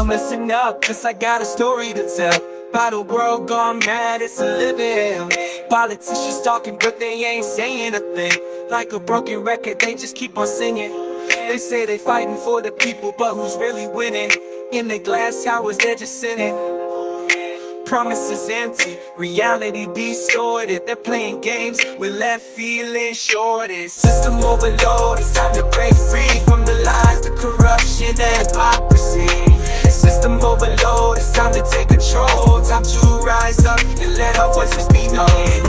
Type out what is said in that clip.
listen up, cause I got a story to tell. By the world gone mad, it's a living hell. Politicians talking but they ain't saying a thing. Like a broken record, they just keep on singing. They say they fighting for the people, but who's really winning? In the glass towers, they're just sitting. Promises empty, reality distorted. They're playing games with left feeling shorted. System overload, it's time to break free from the lies, the corruption, and hypocrisy. System overload, it's time to take control. Time to rise up and let our voices be known.